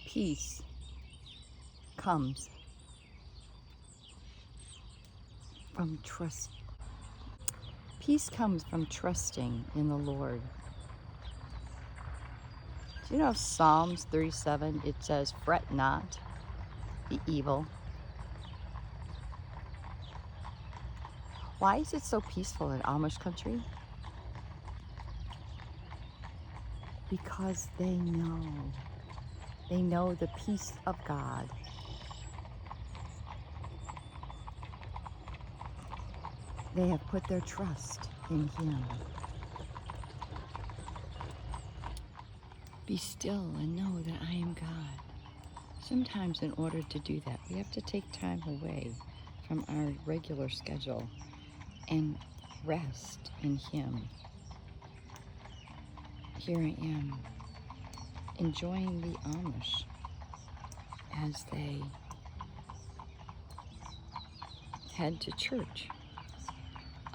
Peace comes from trust. Peace comes from trusting in the Lord. Do you know Psalms 37, it says, "Fret not the evil." Why is it so peaceful in Amish country? Because they know the peace of God. They have put their trust in Him. Be still and know that I am God. Sometimes in order to do that, we have to take time away from our regular schedule and rest in Him. Here I am, enjoying the Amish as they head to church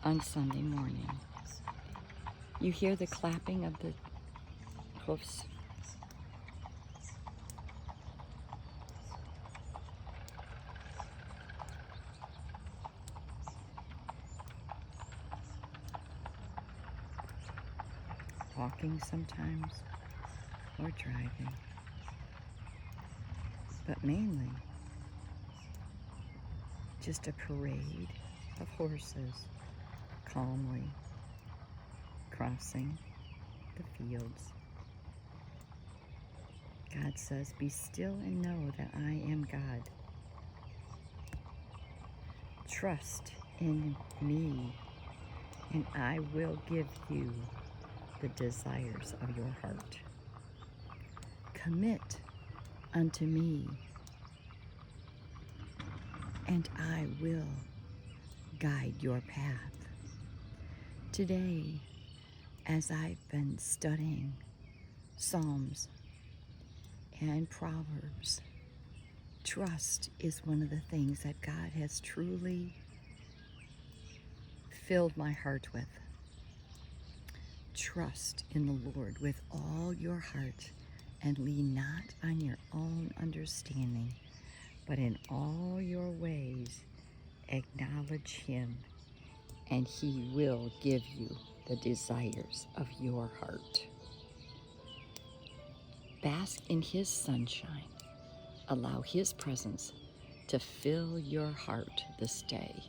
on Sunday morning. You hear the clapping of the hoofs. Walking sometimes, or driving, but mainly just a parade of horses calmly crossing the fields. God says, "Be still and know that I am God. Trust in me, and I will give you the desires of your heart. Commit unto me, and I will guide your path." Today, as I've been studying Psalms and Proverbs, trust is one of the things that God has truly filled my heart with. Trust in the Lord with all your heart, and lean not on your own understanding, but in all your ways acknowledge Him, and He will give you the desires of your heart. Bask in His sunshine. Allow His presence to fill your heart this day.